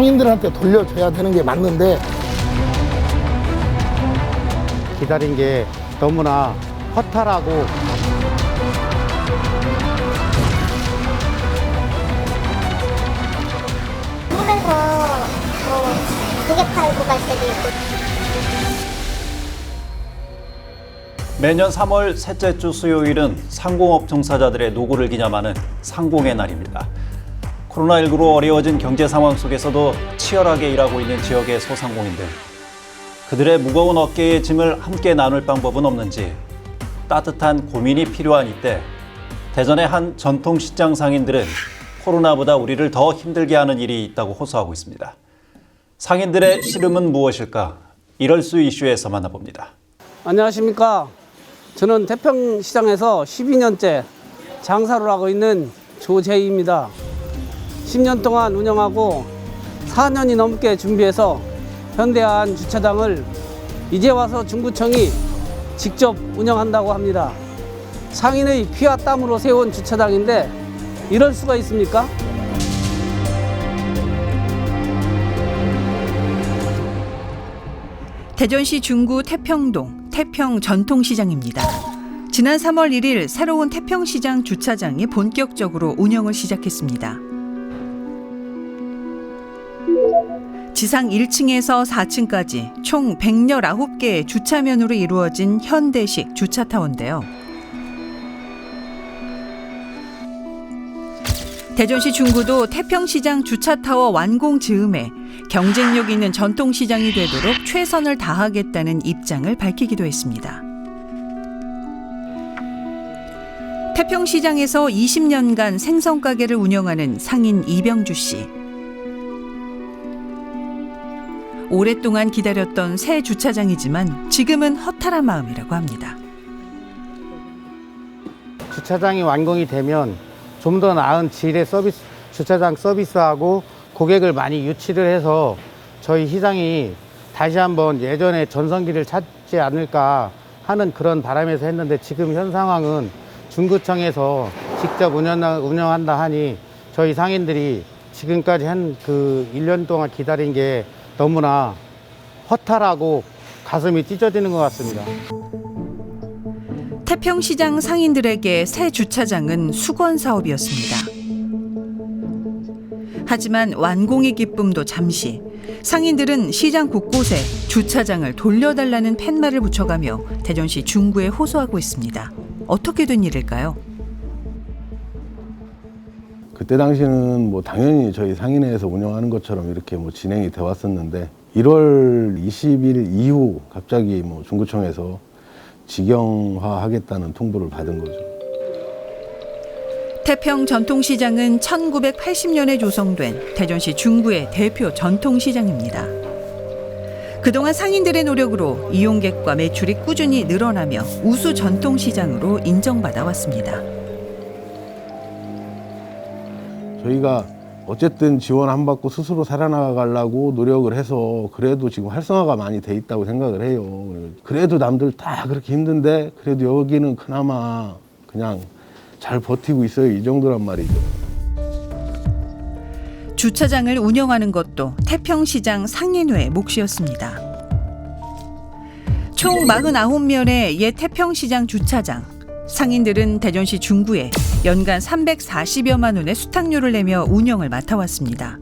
상인들한테 돌려줘야 되는 게 맞는데 기다린 게 너무나 허탈하고 하면서 두개 팔고 갈 때도 있고. 매년 3월 셋째 주 수요일은 상공업 종사자들의 노고를 기념하는 상공의 날입니다. 코로나19로 어려워진 경제 상황 속에서도 치열하게 일하고 있는 지역의 소상공인들. 그들의 무거운 어깨의 짐을 함께 나눌 방법은 없는지 따뜻한 고민이 필요한 이때 대전의 한 전통시장 상인들은 코로나보다 우리를 더 힘들게 하는 일이 있다고 호소하고 있습니다. 상인들의 시름은 무엇일까? 이럴 수 이슈에서 만나봅니다. 안녕하십니까. 저는 태평시장에서 12년째 장사를 하고 있는 조재희입니다. 10년 동안 운영하고 4년이 넘게 준비해서 현대한 주차장을 이제 와서 중구청이 직접 운영한다고 합니다. 상인의 피와 땀으로 세운 주차장인데 이럴 수가 있습니까? 대전시 중구 태평동 태평 전통시장입니다. 지난 3월 1일 새로운 태평시장 주차장이 본격적으로 운영을 시작했습니다. 지상 1층에서 4층까지 총 119개의 주차면으로 이루어진 현대식 주차타워인데요. 대전시 중구도 태평시장 주차타워 완공 즈음에 경쟁력 있는 전통시장이 되도록 최선을 다하겠다는 입장을 밝히기도 했습니다. 태평시장에서 20년간 생선가게를 운영하는 상인 이병주 씨. 오랫동안 기다렸던 새 주차장이지만 지금은 허탈한 마음이라고 합니다. 주차장이 완공이 되면 좀 더 나은 질의 주차장 서비스하고 고객을 많이 유치를 해서 저희 시장이 다시 한번 예전의 전성기를 찾지 않을까 하는 그런 바람에서 했는데 지금 현 상황은 중구청에서 직접 운영한다 하니 저희 상인들이 지금까지 한 그 1년 동안 기다린 게 너무나 허탈하고 가슴이 찢어지는 것 같습니다. 태평시장 상인들에게 새 주차장은 수건 사업이었습니다. 하지만 완공의 기쁨도 잠시. 상인들은 시장 곳곳에 주차장을 돌려달라는 팻말을 붙여가며 대전시 중구에 호소하고 있습니다. 어떻게 된 일일까요? 그때 당시는 뭐 당연히 저희 상인회에서 운영하는 것처럼 이렇게 뭐 진행이 돼 왔었는데 1월 20일 이후 갑자기 뭐 중구청에서 직영화하겠다는 통보를 받은 거죠. 태평 전통시장은 1980년에 조성된 대전시 중구의 대표 전통시장입니다. 그동안 상인들의 노력으로 이용객과 매출이 꾸준히 늘어나며 우수 전통시장으로 인정받아 왔습니다. 저희가 어쨌든 지원 안 받고 스스로 살아나가려고 노력을 해서 그래도 지금 활성화가 많이 돼 있다고 생각을 해요. 그래도 남들 다 그렇게 힘든데 그래도 여기는 그나마 그냥 잘 버티고 있어요. 이 정도란 말이죠. 주차장을 운영하는 것도 태평시장 상인회의 몫이었습니다. 총 49면의 옛 태평시장 주차장. 상인들은 대전시 중구에 연간 340여만 원의 수탁료를 내며 운영을 맡아왔습니다.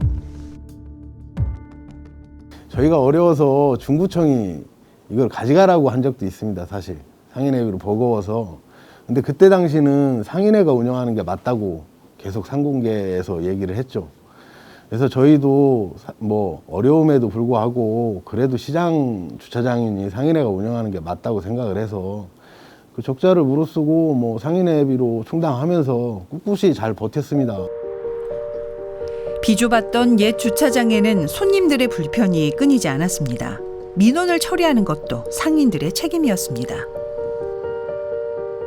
저희가 어려워서 중구청이 이걸 가져가라고 한 적도 있습니다. 사실 상인회로 버거워서. 근데 그때 당시는 상인회가 운영하는 게 맞다고 계속 상공계에서 얘기를 했죠. 그래서 저희도 뭐 어려움에도 불구하고 그래도 시장 주차장이니 상인회가 운영하는 게 맞다고 생각을 해서 그 적자를 무릅쓰고 뭐 상인회비로 충당하면서 꿋꿋이 잘 버텼습니다. 비좁았던 옛 주차장에는 손님들의 불편이 끊이지 않았습니다. 민원을 처리하는 것도 상인들의 책임이었습니다.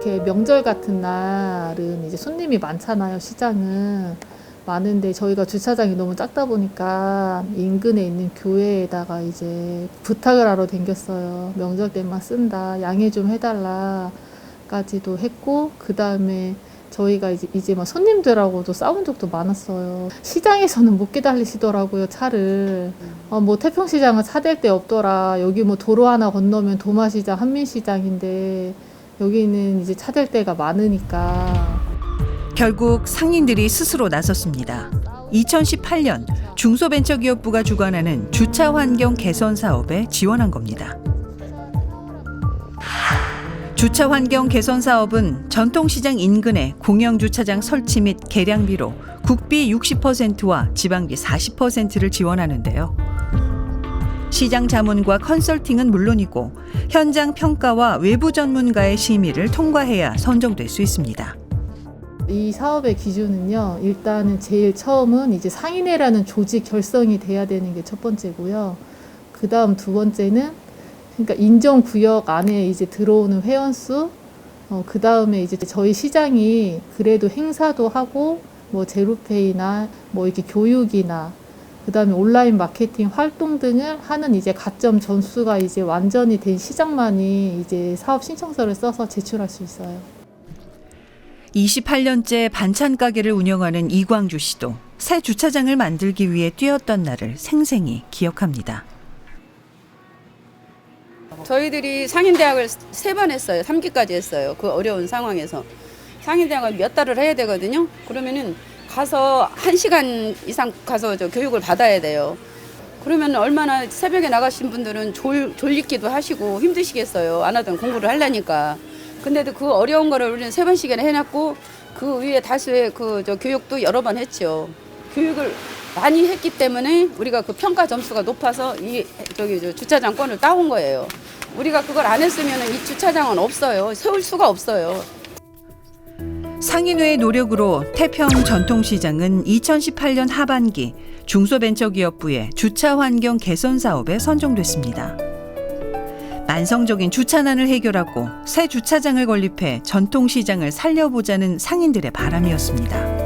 이렇게 명절 같은 날은 이제 손님이 많잖아요. 시장은 많은데 저희가 주차장이 너무 작다 보니까 인근에 있는 교회에다가 이제 부탁을 하러 댕겼어요. 명절 때만 쓴다, 양해 좀 해달라까지도 했고, 그 다음에 저희가 이제 막 손님들하고도 싸운 적도 많았어요. 시장에서는 못 기다리시더라고요, 차를. 뭐 태평시장은 차댈 데 없더라. 여기 뭐 도로 하나 건너면 도마시장, 한민시장인데 여기는 이제 차댈 데가 많으니까. 결국 상인들이 스스로 나섰습니다. 2018년 중소벤처기업부가 주관하는 주차 환경 개선 사업에 지원한 겁니다. 주차 환경 개선 사업은 전통시장 인근에 공영주차장 설치 및 개량비로 국비 60%와 지방비 40%를 지원하는데요. 시장 자문과 컨설팅은 물론이고 현장 평가와 외부 전문가의 심의를 통과해야 선정될 수 있습니다. 이 사업의 기준은요, 일단은 제일 처음은 이제 상인회라는 조직 결성이 돼야 되는 게 첫 번째고요. 그 다음 두 번째는 그러니까 인정구역 안에 이제 들어오는 회원수, 그 다음에 이제 저희 시장이 그래도 행사도 하고, 뭐 제로페이나 뭐 이렇게 교육이나, 그 다음에 온라인 마케팅 활동 등을 하는 이제 가점 전수가 이제 완전히 된 시장만이 이제 사업 신청서를 써서 제출할 수 있어요. 28년째 반찬 가게를 운영하는 이광주 씨도 새 주차장을 만들기 위해 뛰었던 날을 생생히 기억합니다. 저희들이 상인대학을 3번 했어요. 3기까지 했어요. 그 어려운 상황에서. 상인대학을 몇 달을 해야 되거든요. 그러면은 가서 1시간 이상 가서 교육을 받아야 돼요. 그러면 얼마나 새벽에 나가신 분들은 졸리기도 하시고 힘드시겠어요. 안 하던 공부를 하려니까. 근데도 그 어려운 거를 우리는 3번씩이나 해놨고 그 위에 다수의 교육도 여러 번 했죠. 교육을 많이 했기 때문에 우리가 그 평가 점수가 높아서 주차장권을 따온 거예요. 우리가 그걸 안 했으면 이 주차장은 없어요. 세울 수가 없어요. 상인회의 노력으로 태평 전통시장은 2018년 하반기 중소벤처기업부의 주차 환경 개선 사업에 선정됐습니다. 만성적인 주차난을 해결하고 새 주차장을 건립해 전통시장을 살려보자는 상인들의 바람이었습니다.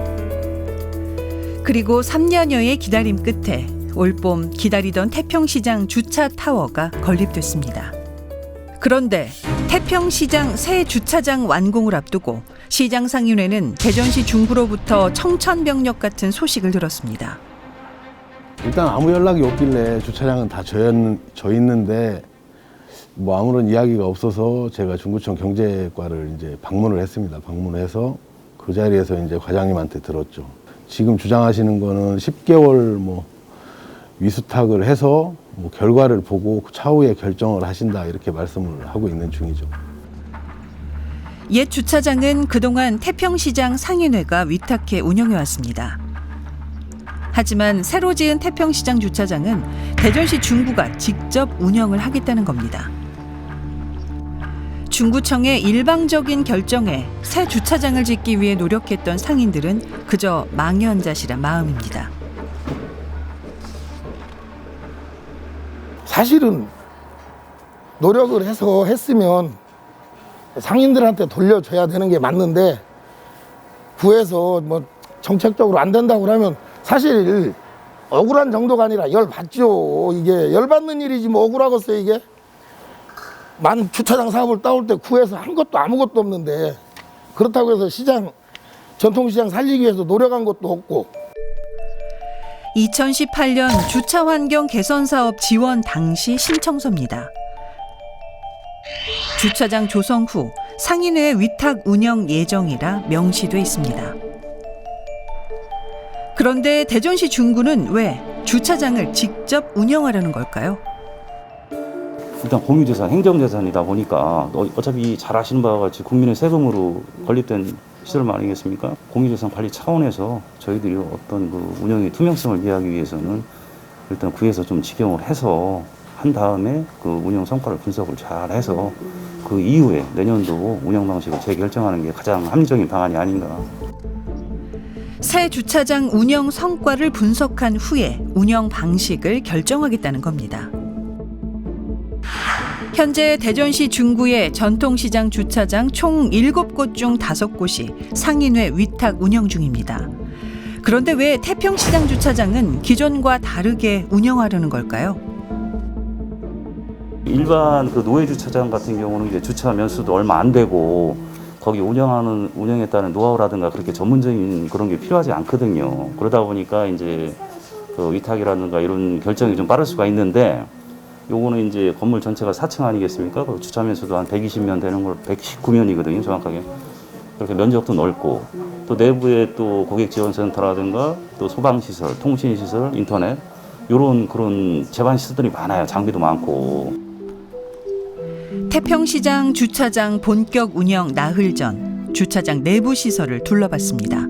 그리고 3년여의 기다림 끝에 올봄 기다리던 태평시장 주차 타워가 건립됐습니다. 그런데 태평시장 새 주차장 완공을 앞두고 시장 상인회는 대전시 중구로부터 청천벽력 같은 소식을 들었습니다. 일단 아무 연락이 없길래 주차장은 다 져 있는데 뭐 아무런 이야기가 없어서 제가 중구청 경제과를 이제 방문을 했습니다. 방문해서 그 자리에서 이제 과장님한테 들었죠. 지금 주장하시는 거는 10개월 뭐 위수탁을 해서 뭐 결과를 보고 차후에 결정을 하신다 이렇게 말씀을 하고 있는 중이죠. 옛 주차장은 그동안 태평시장 상인회가 위탁해 운영해왔습니다. 하지만 새로 지은 태평시장 주차장은 대전시 중구가 직접 운영을 하겠다는 겁니다. 중구청의 일방적인 결정에 새 주차장을 짓기 위해 노력했던 상인들은 그저 망연자실한 마음입니다. 사실은 노력을 해서 했으면 상인들한테 돌려줘야 되는 게 맞는데 구에서 뭐 정책적으로 안 된다고 그러면 사실 억울한 정도가 아니라 열받죠. 이게 열받는 일이지 뭐 억울하겠어요 이게. 만 주차장 사업을 따올 때 구에서 한 것도 아무것도 없는데 그렇다고 해서 시장 전통시장 살리기 위해서 노력한 것도 없고. 2018년 주차 환경 개선 사업 지원 당시 신청서입니다. 주차장 조성 후 상인회 위탁 운영 예정이라 명시돼 있습니다. 그런데 대전시 중구는 왜 주차장을 직접 운영하려는 걸까요? 일단 공유재산, 행정재산이다 보니까 어차피 잘 아시는 바와 같이 국민의 세금으로 건립된 시설 아니겠습니까? 공유재산 관리 차원에서 저희들이 어떤 그 운영의 투명성을 기하기 위해서는 일단 구에서 좀 직영을 해서 한 다음에 그 운영 성과를 분석을 잘 해서 그 이후에 내년도 운영 방식을 재결정하는 게 가장 합리적인 방안이 아닌가. 새 주차장 운영 성과를 분석한 후에 운영 방식을 결정하겠다는 겁니다. 현재 대전시 중구의 전통시장 주차장 총 7곳 중 5곳이 상인회 위탁 운영 중입니다. 그런데 왜 태평시장 주차장은 기존과 다르게 운영하려는 걸까요? 일반 그 노예 주차장 같은 경우는 이제 주차 면수도 얼마 안 되고 거기 운영에 따른 노하우라든가 그렇게 전문적인 그런 게 필요하지 않거든요. 그러다 보니까 이제 그 위탁이라든가 이런 결정이 좀 빠를 수가 있는데, 요거는 이제 건물 전체가 4층 아니겠습니까? 그 주차면수도 한 120면 되는 걸 119면이거든요, 정확하게. 그렇게 면적도 넓고, 또 내부에 또 고객 지원 센터라든가 또 소방 시설, 통신 시설, 인터넷 요런 그런 제반 시설들이 많아요. 장비도 많고. 태평시장 주차장 본격 운영 나흘 전 주차장 내부 시설을 둘러봤습니다.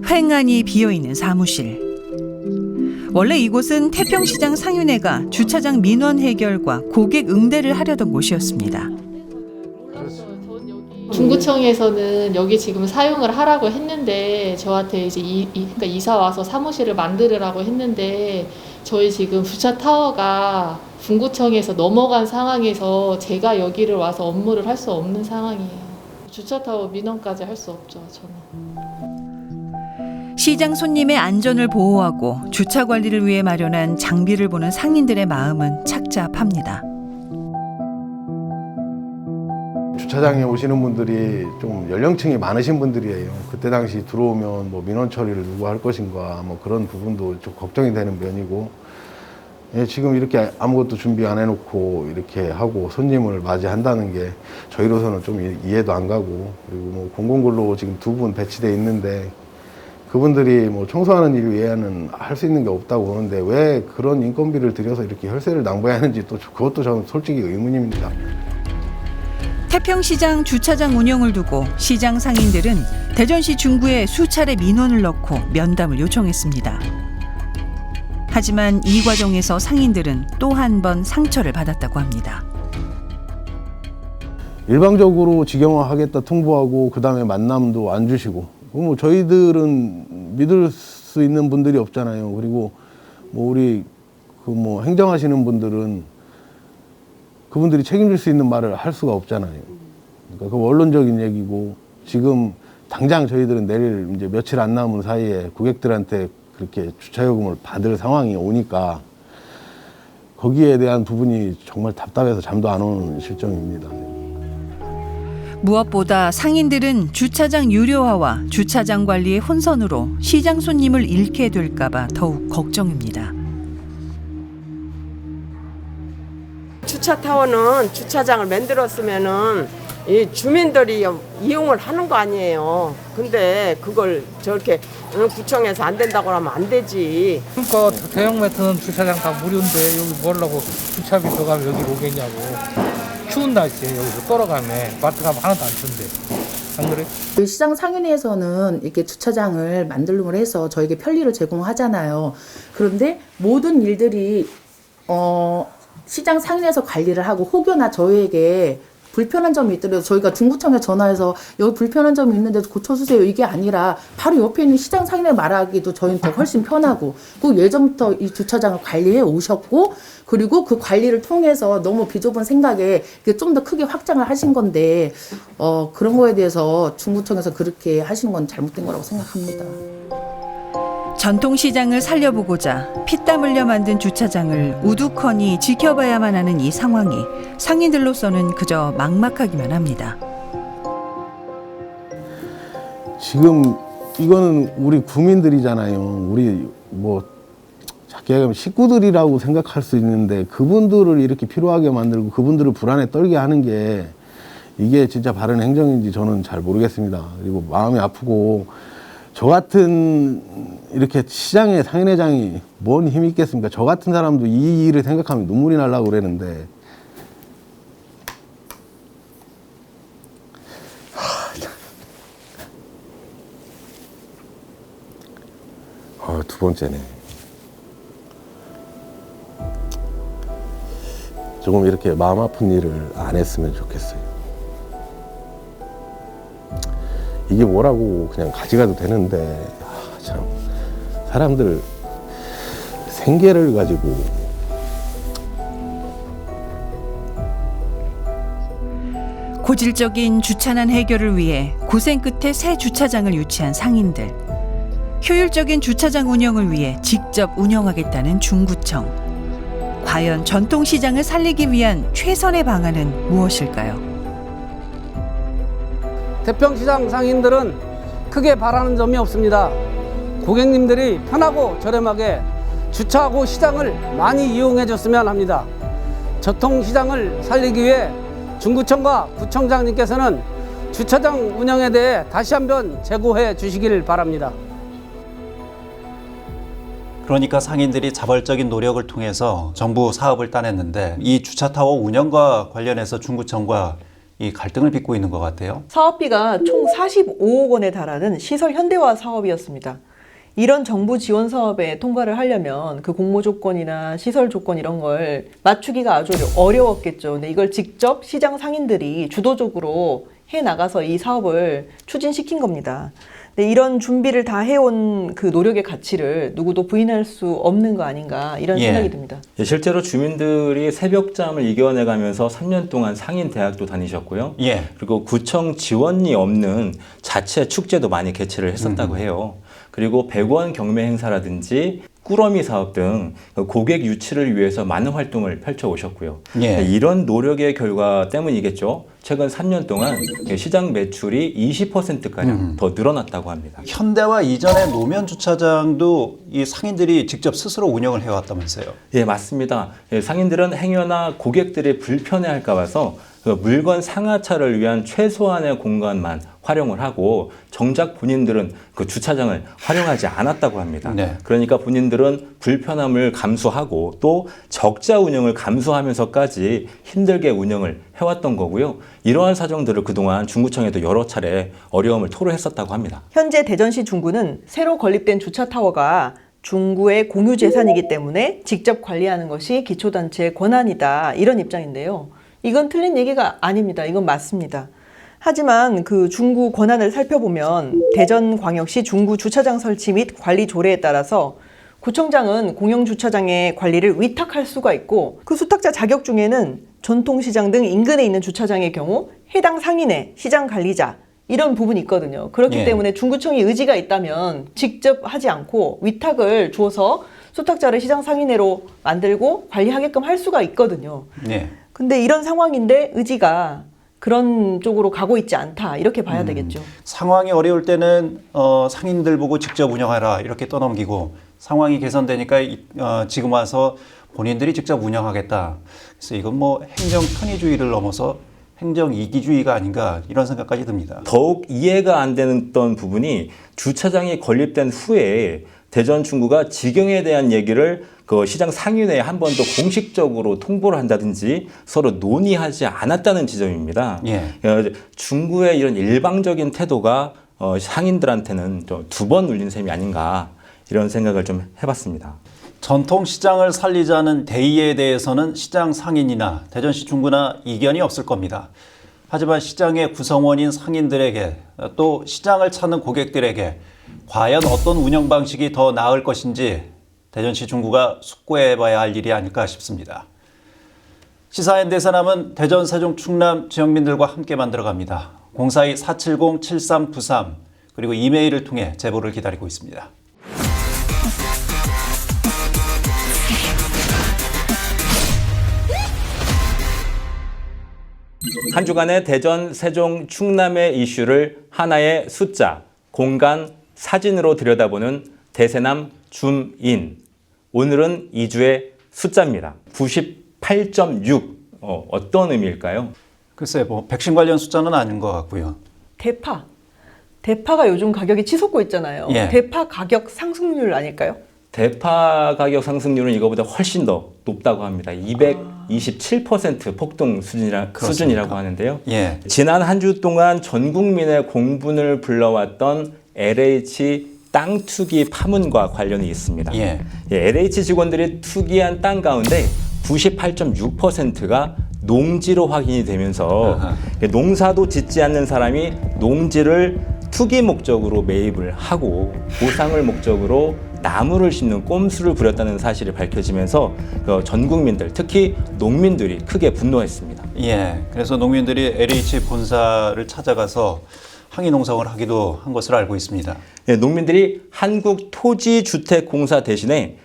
횡하니 비어있는 사무실. 원래 이곳은 태평시장 상윤회가 주차장 민원 해결과 고객 응대를 하려던 곳이었습니다. 중구청에서는 여기 지금 사용을 하라고 했는데 저한테 이제 그러니까 이사 와서 사무실을 만들으라고 했는데 저희 지금 주차 타워가 중구청에서 넘어간 상황에서 제가 여기를 와서 업무를 할 수 없는 상황이에요. 주차 타워 민원까지 할 수 없죠, 저는. 시장 손님의 안전을 보호하고 주차 관리를 위해 마련한 장비를 보는 상인들의 마음은 착잡합니다. 주차장에 오시는 분들이 좀 연령층이 많으신 분들이에요. 그때 당시 들어오면 뭐 민원 처리를 누가 할 것인가 뭐 그런 부분도 좀 걱정이 되는 면이고, 예, 지금 이렇게 아무것도 준비 안 해놓고 이렇게 하고 손님을 맞이한다는 게 저희로서는 좀 이해도 안 가고, 그리고 뭐 공공근로 지금 2분 배치돼 있는데 그분들이 뭐 청소하는 일 외에는 할 수 있는 게 없다고 보는데 왜 그런 인건비를 들여서 이렇게 혈세를 낭비해야 하는지 또 그것도 저는 솔직히 의문입니다. 태평시장 주차장 운영을 두고 시장 상인들은 대전시 중구에 수차례 민원을 넣고 면담을 요청했습니다. 하지만 이 과정에서 상인들은 또 한 번 상처를 받았다고 합니다. 일방적으로 직영화하겠다 통보하고 그 다음에 만남도 안 주시고, 뭐 저희들은 믿을 수 있는 분들이 없잖아요. 그리고 뭐 우리 그 뭐 행정하시는 분들은 그분들이 책임질 수 있는 말을 할 수가 없잖아요. 그러니까 그 원론적인 얘기고, 지금 당장 저희들은 내일 이제 며칠 안 남은 사이에 고객들한테 그렇게 주차요금을 받을 상황이 오니까 거기에 대한 부분이 정말 답답해서 잠도 안 오는 실정입니다. 무엇보다 상인들은 주차장 유료화와 주차장 관리의 혼선으로 시장 손님을 잃게 될까 봐 더욱 걱정입니다. 주차타워는 주차장을 만들었으면은 이 주민들이 이용을 하는 거 아니에요. 근데 그걸 저렇게 구청에서 안 된다고 하면 안 되지. 그러니까 대형 매트는 주차장 다 무료인데 여기 뭐라고 주차비 더 가면 여기 오겠냐고. 추운 날씨에 여기서 떨어가면 마트 가면 하나도 안 춘대. 안 그래? 시장 상인회에서는 이렇게 주차장을 만들림을 해서 저에게 편리를 제공하잖아요. 그런데 모든 일들이 시장 상인회에서 관리를 하고 혹여나 저에게 불편한 점이 있더라도 저희가 중구청에 전화해서 여기 불편한 점이 있는데 고쳐주세요 이게 아니라 바로 옆에 있는 시장 상인회 말하기도 저희는 더 훨씬 편하고, 그 예전부터 이 주차장을 관리해 오셨고, 그리고 그 관리를 통해서 너무 비좁은 생각에 좀 더 크게 확장을 하신 건데 그런 거에 대해서 중구청에서 그렇게 하시는 건 잘못된 거라고 생각합니다. 전통시장을 살려보고자 피땀 흘려 만든 주차장을 우두커니 지켜봐야만 하는 이 상황이 상인들로서는 그저 막막하기만 합니다. 지금 이거는 우리 구민들이잖아요. 우리 뭐 작게 얘기하면 식구들이라고 생각할 수 있는데 그분들을 이렇게 피로하게 만들고 그분들을 불안에 떨게 하는 게 이게 진짜 바른 행정인지 저는 잘 모르겠습니다. 그리고 마음이 아프고, 저 같은 이렇게 시장의 상인회장이 뭔 힘이 있겠습니까? 저 같은 사람도 이 일을 생각하면 눈물이 나려고 그러는데 두 번째네. 조금 이렇게 마음 아픈 일을 안 했으면 좋겠어요. 이게 뭐라고 그냥 가져가도 되는데 참 사람들 생계를 가지고. 고질적인 주차난 해결을 위해 고생 끝에 새 주차장을 유치한 상인들. 효율적인 주차장 운영을 위해 직접 운영하겠다는 중구청. 과연 전통시장을 살리기 위한 최선의 방안은 무엇일까요? 대평시장 상인들은 크게 바라는 점이 없습니다. 고객님들이 편하고 저렴하게 주차하고 시장을 많이 이용해 줬으면 합니다. 전통시장을 살리기 위해 중구청과 구청장님께서는 주차장 운영에 대해 다시 한번 재고해 주시길 바랍니다. 그러니까 상인들이 자발적인 노력을 통해서 정부 사업을 따냈는데 이 주차타워 운영과 관련해서 중구청과 이 갈등을 빚고 있는 것 같아요. 사업비가 총 45억 원에 달하는 시설 현대화 사업이었습니다. 이런 정부 지원 사업에 통과를 하려면 그 공모 조건이나 시설 조건 이런 걸 맞추기가 아주 어려웠겠죠. 근데 이걸 직접 시장 상인들이 주도적으로 해 나가서 이 사업을 추진시킨 겁니다. 근데 이런 준비를 다 해온 그 노력의 가치를 누구도 부인할 수 없는 거 아닌가 이런 생각이 듭니다. 실제로 주민들이 새벽잠을 이겨내가면서 3년 동안 상인 대학도 다니셨고요. 그리고 구청 지원이 없는 자체 축제도 많이 개최를 했었다고 해요. 그리고 100원 경매 행사라든지 꾸러미 사업 등 고객 유치를 위해서 많은 활동을 펼쳐오셨고요. 이런 노력의 결과 때문이겠죠. 최근 3년 동안 시장 매출이 20%가량 더 늘어났다고 합니다. 현대화 이전의 노면 주차장도 이 상인들이 직접 스스로 운영을 해왔다면서요? 예, 맞습니다. 상인들은 행여나 고객들이 불편해할까 봐서 물건 상하차를 위한 최소한의 공간만 활용을 하고 정작 본인들은 그 주차장을 활용하지 않았다고 합니다. 그러니까 본인들은 불편함을 감수하고 또 적자 운영을 감수하면서까지 힘들게 운영을 해왔던 거고요. 이러한 사정들을 그동안 중구청에도 여러 차례 어려움을 토로했었다고 합니다. 현재 대전시 중구는 새로 건립된 주차타워가 중구의 공유재산이기 때문에 직접 관리하는 것이 기초단체의 권한이다 이런 입장인데요. 이건 틀린 얘기가 아닙니다. 이건 맞습니다. 하지만 그 중구 권한을 살펴보면 대전광역시 중구 주차장 설치 및 관리 조례에 따라서 구청장은 공영주차장의 관리를 위탁할 수가 있고 그 수탁자 자격 중에는 전통시장 등 인근에 있는 주차장의 경우 해당 상인의 시장관리자 이런 부분이 있거든요. 그렇기 때문에 중구청이 의지가 있다면 직접 하지 않고 위탁을 주어서 수탁자를 시장 상인회로 만들고 관리하게끔 할 수가 있거든요. 근데 이런 상황인데 의지가 그런 쪽으로 가고 있지 않다 이렇게 봐야 되겠죠. 상황이 어려울 때는 상인들 보고 직접 운영하라 이렇게 떠넘기고 상황이 개선되니까 지금 와서 본인들이 직접 운영하겠다. 그래서 이건 뭐 행정 편의주의를 넘어서 행정 이기주의가 아닌가 이런 생각까지 듭니다. 더욱 이해가 안 되던 부분이 주차장이 건립된 후에 대전 중구가 직영에 대한 얘기를 그 시장 상인회에 한 번도 공식적으로 통보를 한다든지 서로 논의하지 않았다는 지점입니다. 중구의 이런 일방적인 태도가 상인들한테는 두 번 울린 셈이 아닌가 이런 생각을 좀 해봤습니다. 전통시장을 살리자는 대의에 대해서는 시장 상인이나 대전시 중구나 이견이 없을 겁니다. 하지만 시장의 구성원인 상인들에게 또 시장을 찾는 고객들에게 과연 어떤 운영 방식이 더 나을 것인지 대전시 중구가 숙고해봐야 할 일이 아닐까 싶습니다. 시사인 대사남은 대전, 세종, 충남 지역민들과 함께 만들어갑니다. 042-470-7393 그리고 이메일을 통해 제보를 기다리고 있습니다. 한 주간의 대전, 세종, 충남의 이슈를 하나의 숫자, 공간, 사진으로 들여다보는 대세남 줌인. 오늘은 2주의 숫자입니다. 98.6. 어떤 의미일까요? 글쎄, 뭐 백신 관련 숫자는 아닌 것 같고요. 대파가 요즘 가격이 치솟고 있잖아요. 대파 가격 상승률 아닐까요? 대파 가격 상승률은 이거보다 훨씬 더 높다고 합니다. 227% 폭등 수준이라고 하는데요. 지난 한 주 동안 전 국민의 공분을 불러왔던 LH 땅 투기 파문과 관련이 있습니다. LH 직원들이 투기한 땅 가운데 98.6%가 농지로 확인이 되면서 농사도 짓지 않는 사람이 농지를 투기 목적으로 매입을 하고 보상을 목적으로 나무를 심는 꼼수를 부렸다는 사실이 밝혀지면서 전 국민들, 특히 농민들이 크게 분노했습니다. 그래서 농민들이 LH 본사를 찾아가서 항의 농성을 하기도 한 것으로 알고 있습니다. 농민들이 한국토지주택공사 대신에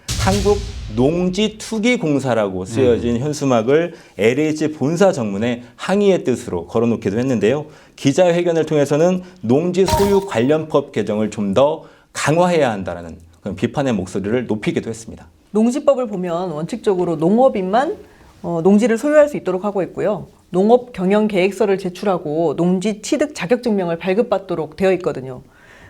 한국농지투기공사라고 쓰여진 현수막을 LH 본사 정문에 항의의 뜻으로 걸어놓기도 했는데요. 기자회견을 통해서는 농지 소유 관련법 개정을 좀 더 강화해야 한다는 그런 비판의 목소리를 높이기도 했습니다. 농지법을 보면 원칙적으로 농업인만 농지를 소유할 수 있도록 하고 있고요. 농업 경영 계획서를 제출하고 농지 취득 자격증명을 발급받도록 되어 있거든요.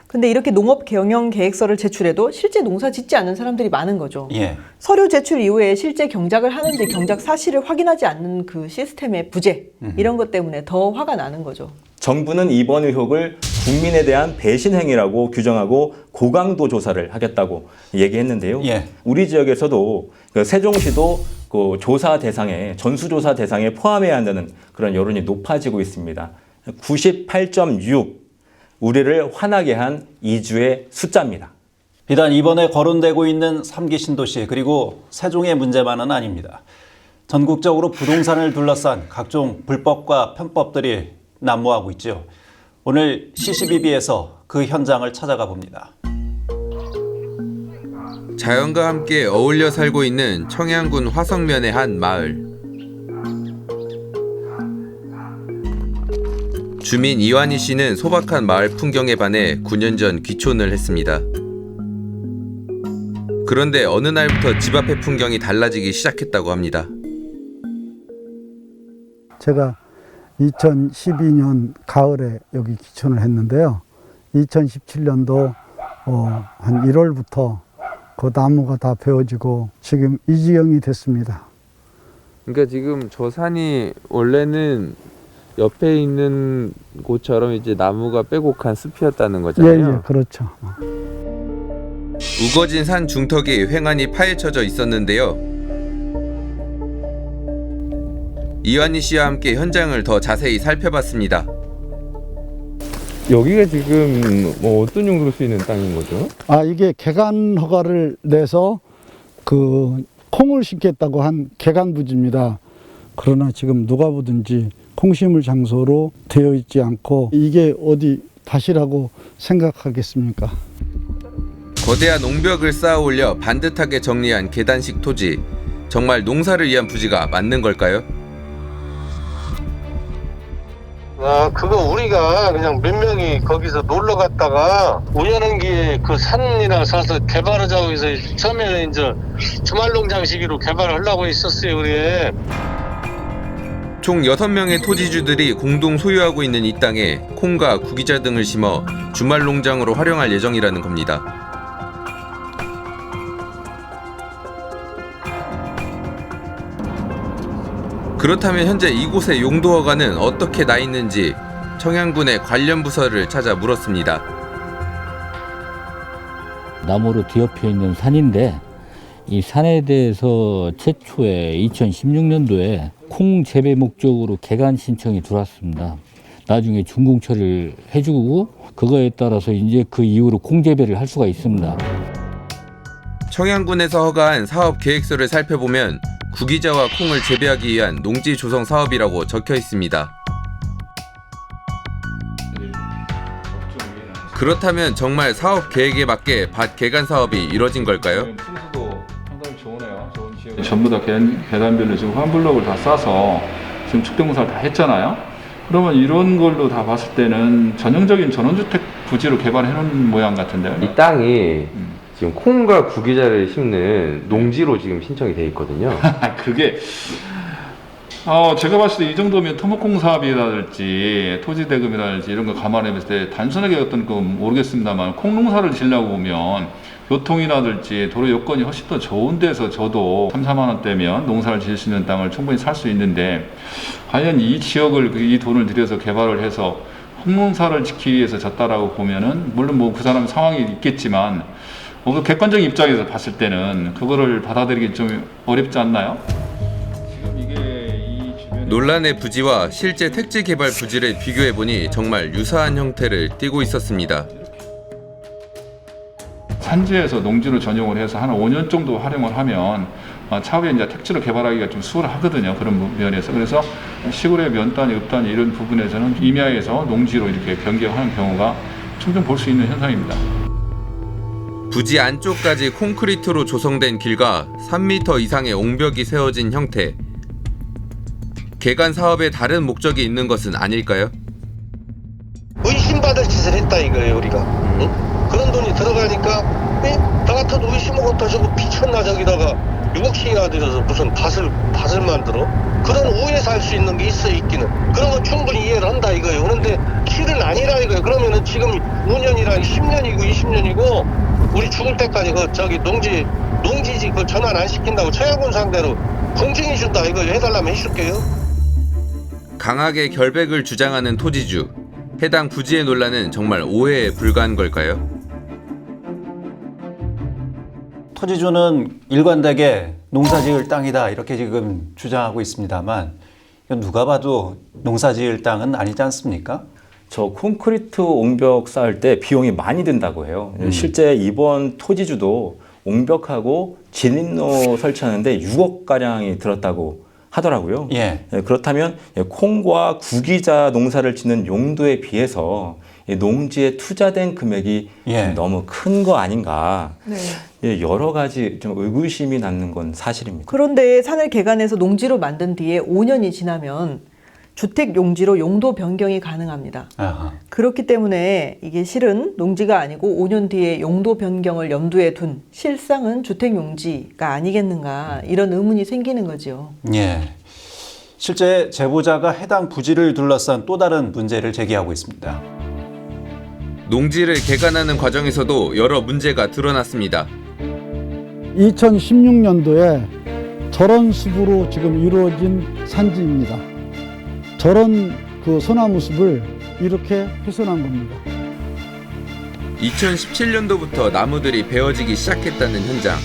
근데 이렇게 농업 경영 계획서를 제출해도 실제 농사 짓지 않는 사람들이 많은 거죠. 예. 서류 제출 이후에 실제 경작을 하는데 경작 사실을 확인하지 않는 그 시스템의 부재, 이런 것 때문에 더 화가 나는 거죠. 정부는 이번 의혹을 국민에 대한 배신 행위라고 규정하고 고강도 조사를 하겠다고 얘기했는데요. 예. 우리 지역에서도 세종시도 그 조사 대상에, 전수조사 대상에 포함해야 한다는 그런 여론이 높아지고 있습니다. 98.6. 우리를 화나게 한 2주의 숫자입니다. 비단 이번에 거론되고 있는 3기 신도시 그리고 세종의 문제만은 아닙니다. 전국적으로 부동산을 둘러싼 각종 불법과 편법들이 난무하고 있죠. 오늘 CCBB에서 그 현장을 찾아가 봅니다. 자연과 함께 어울려 살고 있는 청양군 화성면의 한 마을. 주민 이완희 씨는 소박한 마을 풍경에 반해 9년 전 귀촌을 했습니다. 그런데 어느 날부터 집 앞의 풍경이 달라지기 시작했다고 합니다. 제가 2012년 가을에 여기 귀촌을 했는데요. 2017년도 한 1월부터 그 나무가 다 베어지고 지금 이 지경이 됐습니다. 그러니까 지금 저 산이 원래는 옆에 있는 곳처럼 이제 나무가 빼곡한 숲이었다는 거잖아요. 예, 그렇죠. 우거진 산 중턱이 횡하니 파헤쳐져 있었는데요. 이완희 씨와 함께 현장을 더 자세히 살펴봤습니다. 여기가 지금 뭐 어떤 용도로 쓰이는 땅인 거죠? 이게 개간 허가를 내서 그 콩을 심겠다고 한 개간 부지입니다. 그러나 지금 누가 보든지 콩 심을 장소로 되어 있지 않고 이게 어디 밭이라고 생각하겠습니까? 거대한 옹벽을 쌓아 올려 반듯하게 정리한 계단식 토지. 정말 농사를 위한 부지가 맞는 걸까요? 그거 우리가 그냥 몇 명이 거기서 놀러 갔다가 우연한 기회에 그 산이나 사서 개발하자고 해서 처음에는 이제 주말농장식으로 개발을 하려고 했었어요, 우리. 총 6명의 토지주들이 공동 소유하고 있는 이 땅에 콩과 구기자 등을 심어 주말 농장으로 활용할 예정이라는 겁니다. 그렇다면 현재 이곳의 용도 허가는 어떻게 나 있는지 청양군의 관련 부서를 찾아 물었습니다. 나무로 뒤엎여 있는 산인데 이 산에 대해서 최초에 2016년도에 콩 재배 목적으로 개간 신청이 들어왔습니다. 나중에 준공 처리를 해주고 그거에 따라서 이제 그 이후로 콩 재배를 할 수가 있습니다. 청양군에서 허가한 사업 계획서를 살펴보면 구기자와 콩을 재배하기 위한 농지 조성 사업이라고 적혀 있습니다. 그렇다면 정말 사업 계획에 맞게 밭 개간 사업이 이뤄진 걸까요? 전부 다 계단별로 지금 환블록을 다 싸서 지금 축대공사를 다 했잖아요. 그러면 이런 걸로 다 봤을 때는 전형적인 전원주택 부지로 개발해 놓은 모양 같은데요. 이 땅이 지금 콩과 구기자를 심는 농지로 지금 신청이 돼 있거든요. 그게 제가 봤을 때 이 정도면 토목공 사업이라든지 토지대금이라든지 이런 거 감안해 봤을 때 단순하게 어떤 거 모르겠습니다만 콩농사를 지려고 보면 교통이라든지 도로 여건이 훨씬 더 좋은 데서 저도 3, 4만 원대면 농사를 지을 수 있는 땅을 충분히 살 수 있는데 과연 이 지역을 이 돈을 들여서 개발을 해서 콩농사를 짓기 위해서 졌다라고 보면은 물론 뭐 그 사람 상황이 있겠지만 객관적인 입장에서 봤을 때는 그거를 받아들이기 좀 어렵지 않나요? 논란의 부지와 실제 택지 개발 부지를 비교해보니 정말 유사한 형태를 띠고 있었습니다. 산지에서 농지로 전용을 해서 한 5년 정도 활용을 하면 차후에 이제 택지로 개발하기가 좀 수월하거든요. 그런 면에서. 그래서 시골의 면단위, 읍단위 이런 부분에서는 임야에서 농지로 이렇게 변경하는 경우가 종종 볼 수 있는 현상입니다. 부지 안쪽까지 콘크리트로 조성된 길과 3m 이상의 옹벽이 세워진 형태. 개간 사업에 다른 목적이 있는 것은 아닐까요? 의심받을 짓을 했다 이거예요 우리가. 응? 그런 돈이 들어가니까 나 같아도 의심먹었다 저거 미쳤나 저기다가 6억씩이나 들여서 무슨 밭을 만들어? 그런 오해에서 할 수 있는 게 있기는. 그런 건 충분히 이해를 한다 이거예요. 그런데 실은 아니라 이거예요. 그러면은 지금 5년이랑 10년이고 20년이고 우리 죽을 때까지 그 저기 농지지 그 전환 안 시킨다고 청양군 상대로 공증해 준다 이거 해달라면 해줄게요. 강하게 결백을 주장하는 토지주. 해당 부지의 논란은 정말 오해에 불과한 걸까요? 토지주는 일관되게 농사지을 땅이다 이렇게 지금 주장하고 있습니다만 이건 누가 봐도 농사지을 땅은 아니지 않습니까? 저 콘크리트 옹벽 쌓을 때 비용이 많이 든다고 해요. 실제 이번 토지주도 옹벽하고 진입로 설치하는데 6억 가량이 들었다고 하더라고요. 예. 그렇다면 콩과 구기자 농사를 짓는 용도에 비해서 농지에 투자된 금액이 너무 큰 거 아닌가. 여러 가지 좀 의구심이 남는 건 사실입니다. 그런데 산을 개간해서 농지로 만든 뒤에 5년이 지나면 주택 용지로 용도 변경이 가능합니다. 아하. 그렇기 때문에 이게 실은 농지가 아니고 5년 뒤에 용도 변경을 염두에 둔 실상은 주택 용지가 아니겠는가 이런 의문이 생기는 거죠. 예. 실제 제보자가 해당 부지를 둘러싼 또 다른 문제를 제기하고 있습니다. 농지를 개간하는 과정에서도 여러 문제가 드러났습니다. 2016년도에 절원 숲으로 지금 이루어진 산지입니다. 저런 그 소나무 숲을 이렇게 훼손한 겁니다. 2017년도부터 나무들이 베어지기 시작했다는 현장.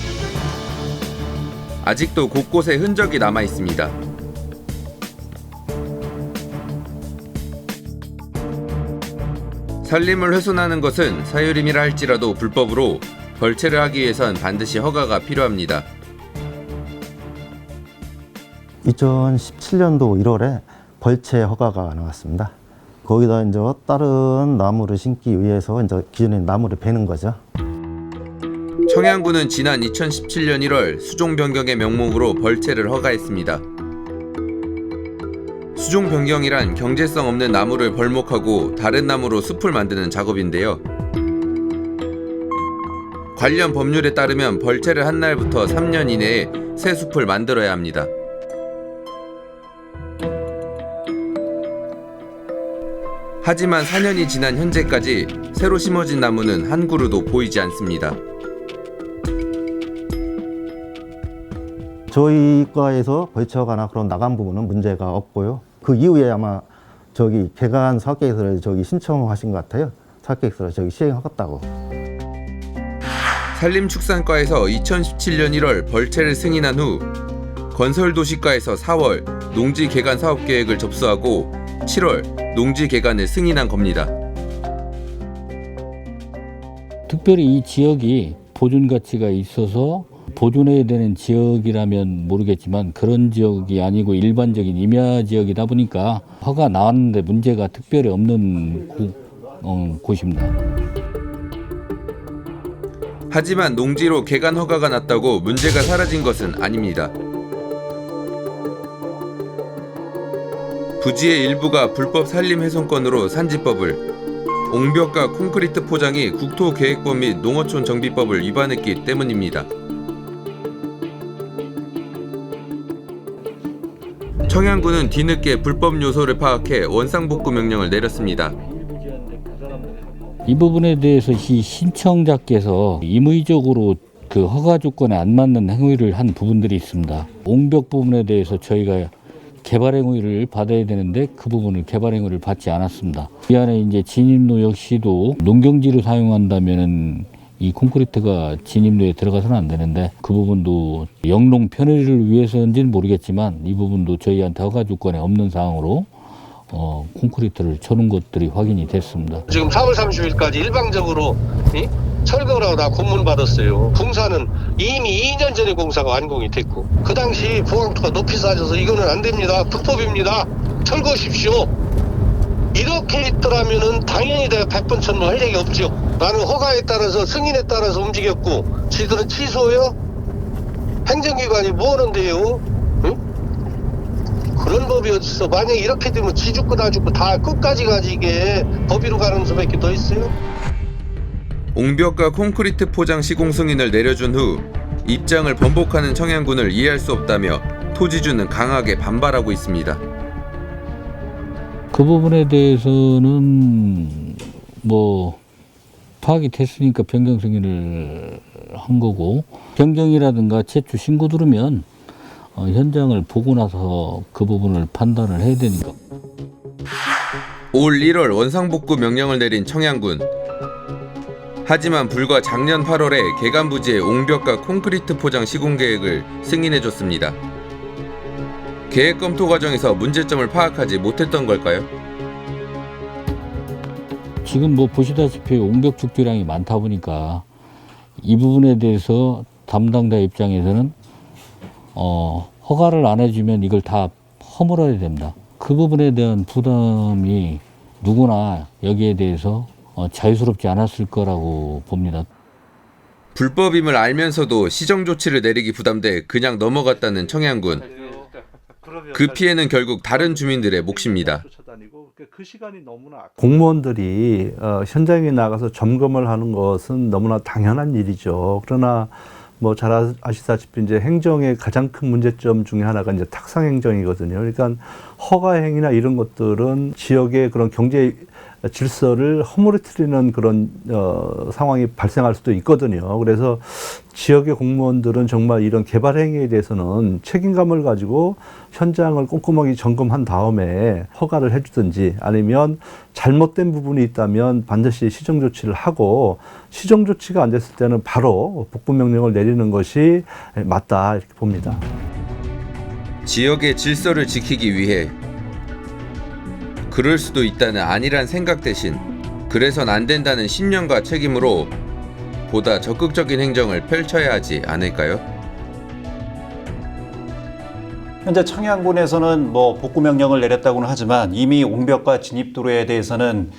아직도 곳곳에 흔적이 남아 있습니다. 산림을 훼손하는 것은 사유림이라 할지라도 불법으로 벌채를 하기 위해선 반드시 허가가 필요합니다. 2017년도 1월에 벌채 허가가 나왔습니다. 거기다 이제 다른 나무를 심기 위해서 이제 기존의 나무를 베는 거죠. 청양군은 지난 2017년 1월 수종 변경의 명목으로 벌채를 허가했습니다. 수종 변경이란 경제성 없는 나무를 벌목하고 다른 나무로 숲을 만드는 작업인데요. 관련 법률에 따르면 벌채를 한 날부터 3년 이내에 새 숲을 만들어야 합니다. 하지만 4년이 지난 현재까지 새로 심어진 나무는 한 그루도 보이지 않습니다. 저희 과에서 벌채허가나 그런 나간 부분은 문제가 없고요. 그 이후에 아마 저기 개간 사업계획서를 저기 신청하신 것 같아요. 사업계획서를 저기 시행하겠다고. 산림축산과에서 2017년 1월 벌채를 승인한 후 건설도시과에서 4월 농지 개간 사업계획을 접수하고 7월 농지 개간을 승인한 겁니다. 특별히 이 지역이 보존 가치가 있어서 보존해야 되는 지역이라면 모르겠지만 그런 지역이 아니고 일반적인 임야 지역이다 보니까 허가 나왔는데 문제가 특별히 없는 곳입니다. 하지만 농지로 개간 허가가 났다고 문제가 사라진 것은 아닙니다. 부지의 일부가 불법 산림 훼손건으로 산지법을, 옹벽과 콘크리트 포장이 국토계획법 및 농어촌 정비법을 위반했기 때문입니다. 청양군은 뒤늦게 불법 요소를 파악해 원상복구 명령을 내렸습니다. 이 부분에 대해서 이 신청자께서 임의적으로 그 허가 조건에 안 맞는 행위를 한 부분들이 있습니다. 옹벽 부분에 대해서 저희가 개발 행위를 받아야 되는데 그 부분을 개발 행위를 받지 않았습니다. 이 안에 이제 진입로 역시도 농경지로 사용한다면은 이 콘크리트가 진입로에 들어가서는 안 되는데 그 부분도 영농 편의를 위해서인지는 모르겠지만 이 부분도 저희한테 허가 조건에 없는 사항으로 콘크리트를 쳐놓은 것들이 확인이 됐습니다. 지금 4월 30일까지 일방적으로 철거를 하고 다 공문 받았어요. 공사는 이미 2년 전에 공사가 완공이 됐고 그 당시 보강토가 높이 쌓여서 이거는 안 됩니다. 불법입니다. 철거하십시오. 이렇게 이렇게 있더라면은 당연히 내가 100번 천번 할 얘기 없죠. 나는 허가에 따라서 승인에 따라서 움직였고 지들은 취소요? 행정기관이 뭐 하는데요? 응? 그런 법이 어딨어. 만약에 이렇게 되면 지 죽고 나 죽고 다 끝까지 가지 이게 법위로 가는 수밖에 더 있어요? 옹벽과 콘크리트 포장 시공 승인을 내려준 후 입장을 번복하는 청양군을 이해할 수 없다며 토지주는 강하게 반발하고 있습니다. 그 부분에 대해서는 뭐 파악이 됐으니까 변경 승인을 한 거고, 변경이라든가 최초 신고 들으면 현장을 보고 나서 그 부분을 판단을 해야 되니까. 올 1월 원상복구 명령을 내린 청양군. 하지만 불과 작년 8월에 계간부지의 옹벽과 콘크리트 포장 시공 계획을 승인해줬습니다. 계획 검토 과정에서 문제점을 파악하지 못했던 걸까요? 지금 뭐 보시다시피 옹벽 축조량이 많다 보니까 이 부분에 대해서 담당자 입장에서는 허가를 안 해주면 이걸 다 허물어야 됩니다. 그 부분에 대한 부담이 누구나 여기에 대해서 자유스럽지 않았을 거라고 봅니다. 불법임을 알면서도 시정 조치를 내리기 부담돼 그냥 넘어갔다는 청양군. 그 피해는 결국 다른 주민들의 몫입니다. 공무원들이 현장에 나가서 점검을 하는 것은 너무나 당연한 일이죠. 그러나 뭐 잘 아시다시피 이제 행정의 가장 큰 문제점 중에 하나가 이제 탁상 행정이거든요. 그러니까 허가 행위나 이런 것들은 지역의 그런 경제 질서를 허물어뜨리는 그런 상황이 발생할 수도 있거든요. 그래서 지역의 공무원들은 정말 이런 개발 행위에 대해서는 책임감을 가지고 현장을 꼼꼼하게 점검한 다음에 허가를 해주든지 아니면 잘못된 부분이 있다면 반드시 시정 조치를 하고, 시정 조치가 안 됐을 때는 바로 복구 명령을 내리는 것이 맞다 이렇게 봅니다. 지역의 질서를 지키기 위해 그럴 수도 있다는 아니란 생각 대신 그래선 안 된다는 신념과 책임으로 보다 적극적인 행정을 펼쳐야 하지 않을까요? 현재 청양군에서는 뭐 복구 명령을 내렸다고는 하지만 이미 옹벽과 진입도로에 대해서는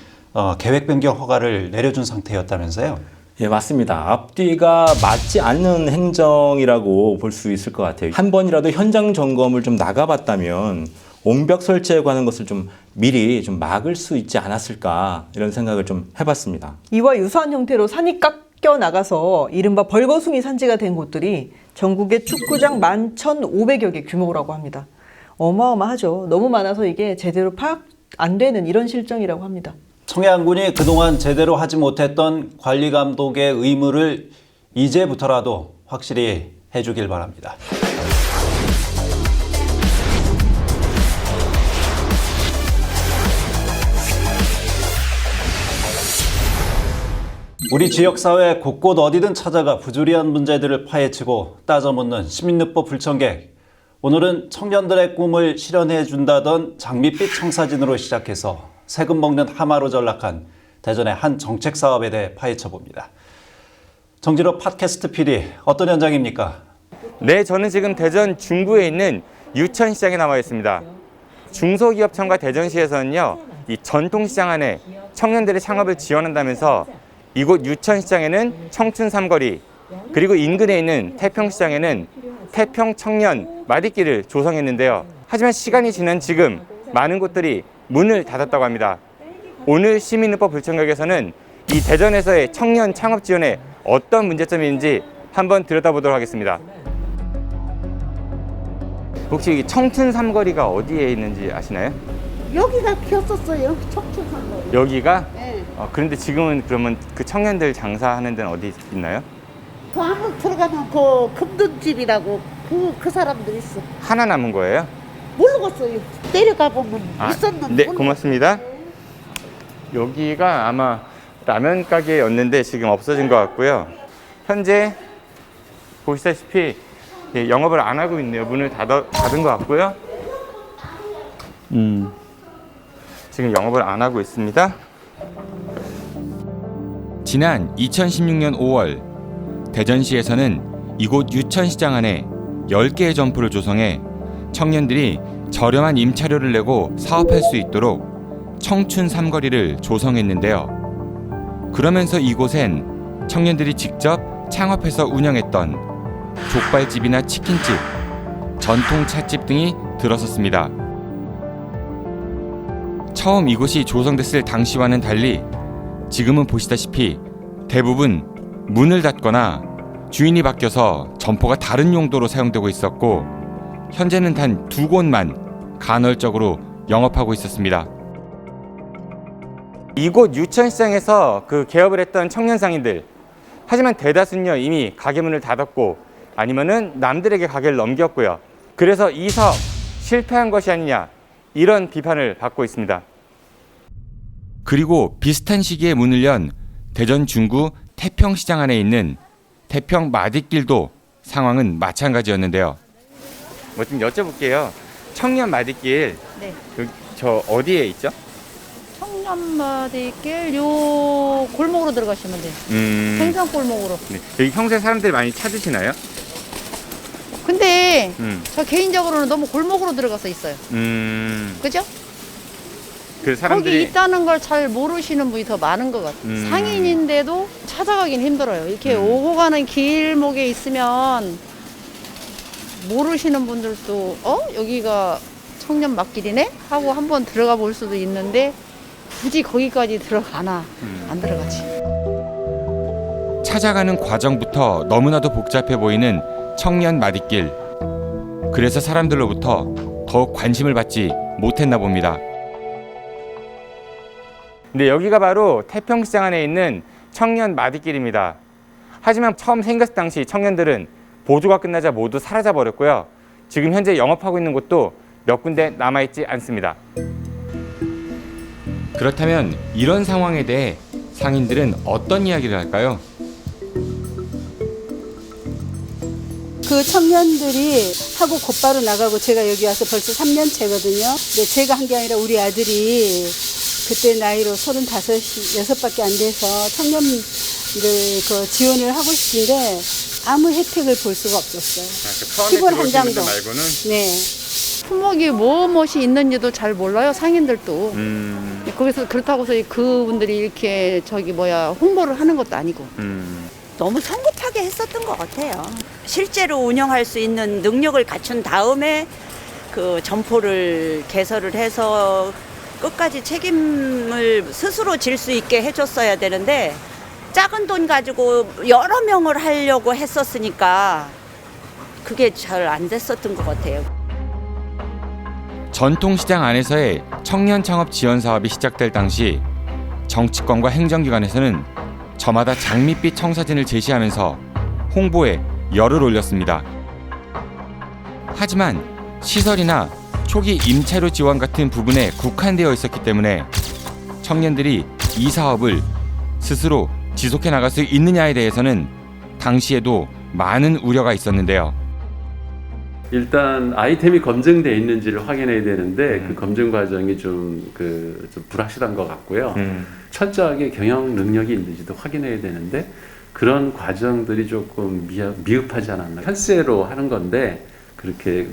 계획 변경 허가를 내려준 상태였다면서요? 예, 맞습니다. 앞뒤가 맞지 않는 행정이라고 볼 수 있을 것 같아요. 한 번이라도 현장 점검을 좀 나가봤다면 옹벽 설치에 관한 것을 좀 미리 좀 막을 수 있지 않았을까, 이런 생각을 좀 해봤습니다. 이와 유사한 형태로 산이 깎여 나가서 이른바 벌거숭이 산지가 된 곳들이 전국의 축구장 11,500여 개 규모라고 합니다. 어마어마하죠. 너무 많아서 이게 제대로 파악 안 되는 이런 실정이라고 합니다. 청양군이 그동안 제대로 하지 못했던 관리 감독의 의무를 이제부터라도 확실히 해주길 바랍니다. 우리 지역사회 곳곳 어디든 찾아가 부조리한 문제들을 파헤치고 따져묻는 시민요법 불청객. 오늘은 청년들의 꿈을 실현해준다던 장밋빛 청사진으로 시작해서 세금 먹는 하마로 전락한 대전의 한 정책 사업에 대해 파헤쳐봅니다. 정진호 팟캐스트 PD, 어떤 현장입니까? 네, 저는 지금 대전 중구에 있는 유천시장에 나와 있습니다. 중소기업청과 대전시에서는요, 이 전통시장 안에 청년들의 창업을 지원한다면서 이곳 유천시장에는 청춘 삼거리, 그리고 인근에 있는 태평시장에는 태평 청년 마디길을 조성했는데요. 하지만 시간이 지난 지금 많은 곳들이 문을 닫았다고 합니다. 오늘 시민요법 불청객에서는 이 대전에서의 청년 창업 지원에 어떤 문제점이 있는지 한번 들여다보도록 하겠습니다. 혹시 청춘 삼거리가 어디에 있는지 아시나요? 여기가 피었었어요. 청춘 삼거리. 여기가? 네. 그런데 지금은 그러면 그 청년들 장사하는 데는 어디 있나요? 그 한국 들어가면 그 금든집이라고 그 사람들 있어. 하나 남은 거예요? 모르겠어요. 내려가 보면 있었는데. 네, 고맙습니다. 여기가 아마 라면 가게였는데 지금 없어진 것 같고요. 현재 보시다시피 영업을 안 하고 있네요. 문을 닫은 것 같고요. 지금 영업을 안 하고 있습니다. 지난 2016년 5월 대전시에서는 이곳 유천시장 안에 10개의 점포를 조성해 청년들이 저렴한 임차료를 내고 사업할 수 있도록 청춘 삼거리를 조성했는데요. 그러면서 이곳엔 청년들이 직접 창업해서 운영했던 족발집이나 치킨집, 전통 찻집 등이 들어섰습니다. 처음 이곳이 조성됐을 당시와는 달리 지금은 보시다시피 대부분 문을 닫거나 주인이 바뀌어서 점포가 다른 용도로 사용되고 있었고, 현재는 단 2곳만 간헐적으로 영업하고 있었습니다. 이곳 유천시장에서 그 개업을 했던 청년 상인들, 하지만 대다수는요 이미 가게 문을 닫았고 아니면은 남들에게 가게를 넘겼고요. 그래서 이 사업 실패한 것이 아니냐, 이런 비판을 받고 있습니다. 그리고 비슷한 시기에 문을 연 대전 중구 태평시장 안에 있는 태평 마디길도 상황은 마찬가지였는데요. 뭐 좀 여쭤볼게요. 청년 마디길, 네. 저 어디에 있죠? 청년마디길 요 골목으로 들어가시면 돼요. 생선 골목으로. 네. 여기 평소에 사람들이 많이 찾으시나요? 근데 저 개인적으로는 너무 골목으로 들어가서 있어요. 그죠? 그 사람들이 거기 있다는 걸 잘 모르시는 분이 더 많은 것 같아요. 상인인데도 찾아가긴 힘들어요. 이렇게 오고 가는 길목에 있으면 모르시는 분들도 여기가 청년 맛길이네? 하고 한번 들어가 볼 수도 있는데 굳이 거기까지 들어가나? 안 들어가지. 찾아가는 과정부터 너무나도 복잡해 보이는 청년 마디길. 그래서 사람들로부터 더욱 관심을 받지 못했나 봅니다. 근데 여기가 바로 태평시장 안에 있는 청년 마디길입니다. 하지만 처음 생겼을 당시 청년들은 보조가 끝나자 모두 사라져 버렸고요. 지금 현재 영업하고 있는 곳도 몇 군데 남아있지 않습니다. 그렇다면 이런 상황에 대해 상인들은 어떤 이야기를 할까요? 그 청년들이 하고 곧바로 나가고 제가 여기 와서 벌써 3년째거든요. 근데 제가 한 게 아니라 우리 아들이 그때 나이로 36밖에 안 돼서 청년들 그 지원을 하고 싶은데 아무 혜택을 볼 수가 없었어요. 시골 한 장도. 말고는? 네. 품목이 무엇이 있는지도 잘 몰라요, 상인들도. 거기서 그렇다고 해서 그분들이 이렇게 홍보를 하는 것도 아니고. 너무 성급하게 했었던 것 같아요. 실제로 운영할 수 있는 능력을 갖춘 다음에 그 점포를 개설을 해서 끝까지 책임을 스스로 질 수 있게 해줬어야 되는데 작은 돈 가지고 여러 명을 하려고 했었으니까 그게 잘 안 됐었던 것 같아요. 전통시장 안에서의 청년 창업 지원 사업이 시작될 당시 정치권과 행정기관에서는 저마다 장밋빛 청사진을 제시하면서 홍보에 열을 올렸습니다. 하지만 시설이나 초기 임차료 지원 같은 부분에 국한되어 있었기 때문에 청년들이 이 사업을 스스로 지속해 나갈 수 있느냐에 대해서는 당시에도 많은 우려가 있었는데요. 일단 아이템이 검증되어 있는지를 확인해야 되는데 그 검증 과정이 좀 불확실한 것 같고요. 철저하게 경영 능력이 있는지도 확인해야 되는데 그런 과정들이 조금 미흡하지 않았나. 혈세로 하는 건데 그렇게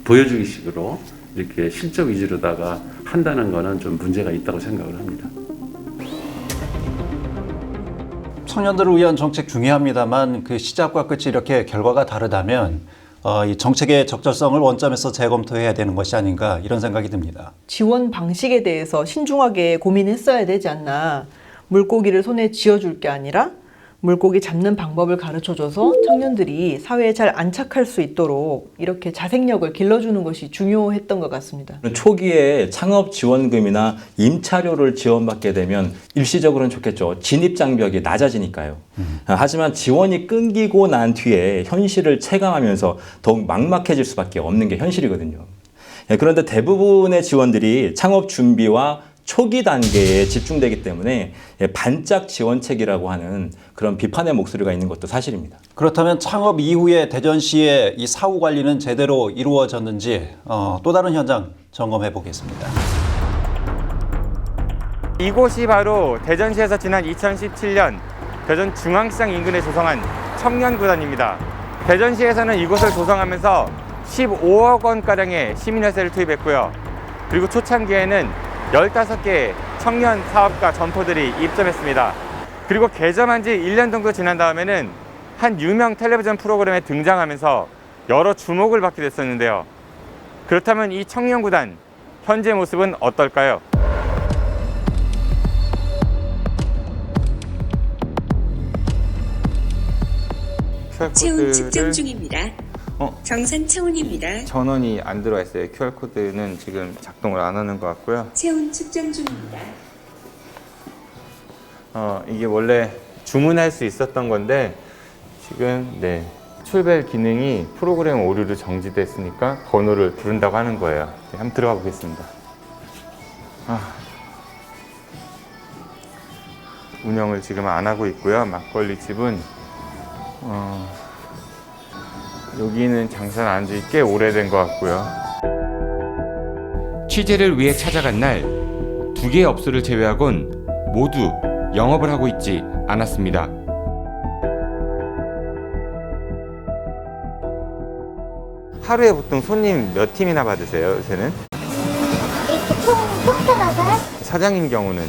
보여주기 식으로 이렇게 실적 위주로다가 한다는 거는 좀 문제가 있다고 생각을 합니다. 청년들을 위한 정책 중요합니다만 그 시작과 끝이 이렇게 결과가 다르다면 이 정책의 적절성을 원점에서 재검토해야 되는 것이 아닌가 이런 생각이 듭니다. 지원 방식에 대해서 신중하게 고민했어야 되지 않나. 물고기를 손에 쥐어줄 게 아니라 물고기 잡는 방법을 가르쳐줘서 청년들이 사회에 잘 안착할 수 있도록 이렇게 자생력을 길러주는 것이 중요했던 것 같습니다. 초기에 창업 지원금이나 임차료를 지원받게 되면 일시적으로는 좋겠죠. 진입 장벽이 낮아지니까요. 하지만 지원이 끊기고 난 뒤에 현실을 체감하면서 더욱 막막해질 수밖에 없는 게 현실이거든요. 그런데 대부분의 지원들이 창업 준비와 초기 단계에 집중되기 때문에 반짝 지원책이라고 하는 그런 비판의 목소리가 있는 것도 사실입니다. 그렇다면 창업 이후에 대전시의 이 사후 관리는 제대로 이루어졌는지 또 다른 현장 점검해 보겠습니다. 이곳이 바로 대전시에서 지난 2017년 대전 중앙시장 인근에 조성한 청년구단입니다. 대전시에서는 이곳을 조성하면서 15억 원가량의 시민회세를 투입했고요. 그리고 초창기에는 15개 청년 사업가 점포들이 입점했습니다. 그리고 개점한 지 1년 정도 지난 다음에는 한 유명 텔레비전 프로그램에 등장하면서 여러 주목을 받게 됐었는데요. 그렇다면 이 청년구단 현재 모습은 어떨까요? 체온 측정 중입니다. 정상 체온입니다. 전원이 안 들어와 있어요. QR코드는 지금 작동을 안 하는 것 같고요. 체온 측정 중입니다. 이게 원래 주문할 수 있었던 건데 지금 출벨 기능이 프로그램 오류로 정지됐으니까 번호를 부른다고 하는 거예요. 한번 들어가 보겠습니다. 운영을 지금 안 하고 있고요. 막걸리 집은 여기는 장사는 안 지 꽤 오래된 것 같고요. 취재를 위해 찾아간 날 2개의 업소를 제외하곤 모두 영업을 하고 있지 않았습니다. 하루에 보통 손님 몇 팀이나 받으세요, 요새는? 총 받아요? 사장님 경우는?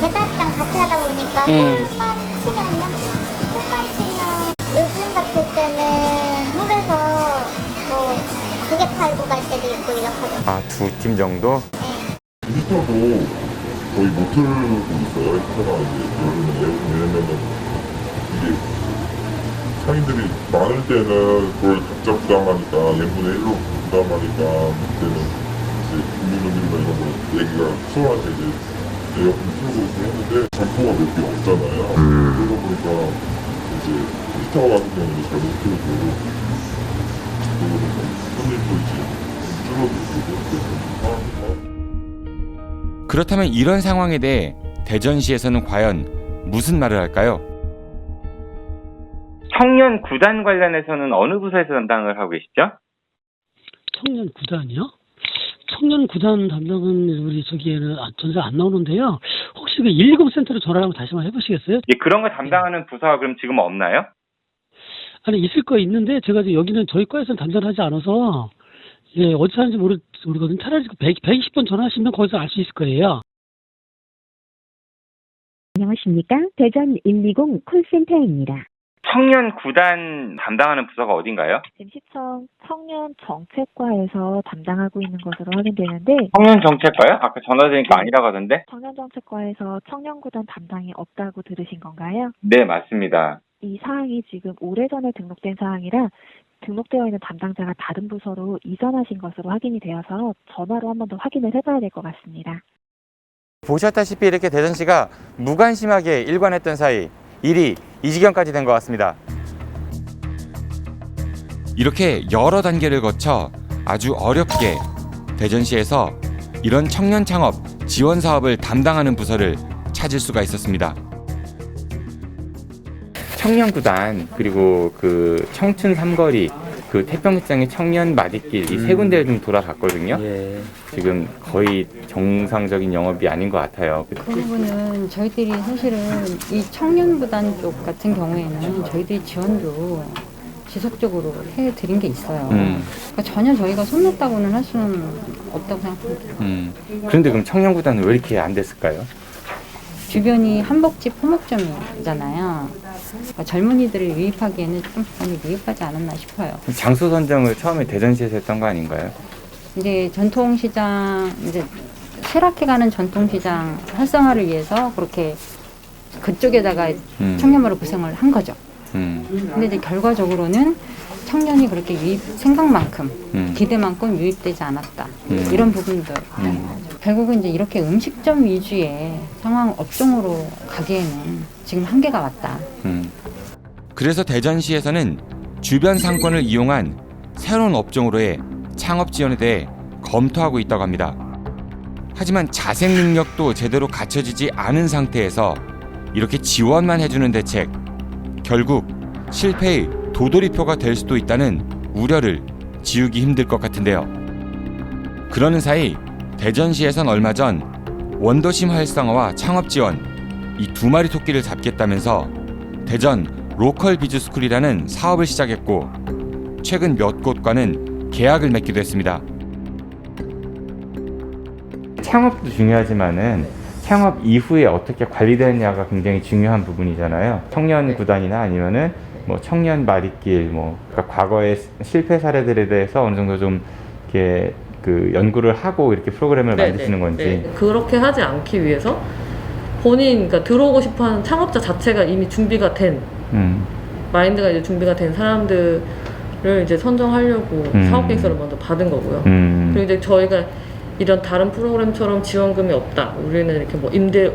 배달이랑 같이 하다 보니까 술만 치면요? 술만 치면 요즘 같을 때는 홀에서 뭐 2개 팔고 갈 때도 있고 이렇거든요. 2팀 정도? 히터도 거의 못 틀고 있어요. 히터가 이제 왜냐면은 이게 상인들이 많을 때는 그걸 각자 부담하니까 n분의 1로 부담하니까 그때는 이제 국민의힘이나 이런 거 얘기가 수월한테 이제 에어컨 틀고 했는데 점포가 몇 개 없잖아요. 그러다 보니까 이제 히터 같은 경우는 잘 못 틀고 손님도 이제 줄어들고 그렇다면 이런 상황에 대해 대전시에서는 과연 무슨 말을 할까요? 청년 구단 관련해서는 어느 부서에서 담당을 하고 계시죠? 청년 구단이요? 청년 구단 담당은 우리 저기에는 전혀 안 나오는데요. 혹시 그 120 센터로 전화를 한번 다시 한번 해보시겠어요? 예, 그런 거 담당하는 부서가 그럼 지금 없나요? 아니 있을 거 있는데 제가 이제 여기는 저희 과에서는 담당하지 않아서 어디서 하는지 모르거든요. 차라리 120번 전화하시면 거기서 알 수 있을 거예요. 안녕하십니까? 대전 120 콜센터입니다. 청년 구단 담당하는 부서가 어딘가요? 지금 시청 청년 정책과에서 담당하고 있는 것으로 확인되는데 청년 정책과요? 아까 전화드리니까 아니라고 하던데? 청년 정책과에서 청년 구단 담당이 없다고 들으신 건가요? 네, 맞습니다. 이 사항이 지금 오래전에 등록된 사항이라 등록되어 있는 담당자가 다른 부서로 이전하신 것으로 확인이 되어서 전화로 한 번 더 확인을 해봐야 될 것 같습니다. 보셨다시피 이렇게 대전시가 무관심하게 일관했던 사이 일이 이 지경까지 된 것 같습니다. 이렇게 여러 단계를 거쳐 아주 어렵게 대전시에서 이런 청년 창업 지원 사업을 담당하는 부서를 찾을 수가 있었습니다. 청년구단 그리고 그 청춘 삼거리 그 태평시장의 청년 마디길 이 세 군데를 좀 돌아봤거든요. 지금 거의 정상적인 영업이 아닌 것 같아요. 그 부분은 저희들이 사실은 이 청년구단 쪽 같은 경우에는 저희들이 지원도 지속적으로 해드린 게 있어요. 그러니까 전혀 저희가 손댔다고는 할 수는 없다고 생각합니다. 그런데 그럼 청년구단은 왜 이렇게 안 됐을까요? 주변이 한복집 포목점이잖아요. 그러니까 젊은이들을 유입하기에는 좀 많이 미흡하지 않았나 싶어요. 장소 선정을 처음에 대전시에서 했던 거 아닌가요? 이제 전통시장, 이제 쇠락해가는 전통시장 활성화를 위해서 그렇게 그쪽에다가 청년으로 구성을 한 거죠. 근데 이제 결과적으로는 청년이 그렇게 유입 생각만큼 기대만큼 유입되지 않았다. 이런 부분들. 결국은 이제 이렇게 음식점 위주의 상황 업종으로 가기에는 지금 한계가 왔다. 그래서 대전시에서는 주변 상권을 이용한 새로운 업종으로의 창업 지원에 대해 검토하고 있다고 합니다. 하지만 자생 능력도 제대로 갖춰지지 않은 상태에서 이렇게 지원만 해주는 대책, 결국 실패의 도돌이표가 될 수도 있다는 우려를 지우기 힘들 것 같은데요. 그러는 사이 대전시에선 얼마 전 원도심 활성화와 창업 지원 이 두 마리 토끼를 잡겠다면서 대전 로컬 비즈스쿨이라는 사업을 시작했고 최근 몇 곳과는 계약을 맺기도 했습니다. 창업도 중요하지만은 창업 이후에 어떻게 관리되느냐가 굉장히 중요한 부분이잖아요. 청년 구단이나 아니면은 뭐 청년 말잇길, 뭐 그러니까 과거의 실패 사례들에 대해서 어느 정도 좀 이렇게 그 연구를 하고 이렇게 프로그램을 만드시는 건지. 그렇게 하지 않기 위해서 본인, 그러니까 들어오고 싶어하는 창업자 자체가 이미 준비가 된 마인드가 이제 준비가 된 사람들을 이제 선정하려고 사업 계획서를 먼저 받은 거고요. 그리고 이제 저희가 이런 다른 프로그램처럼 지원금이 없다. 우리는 이렇게 뭐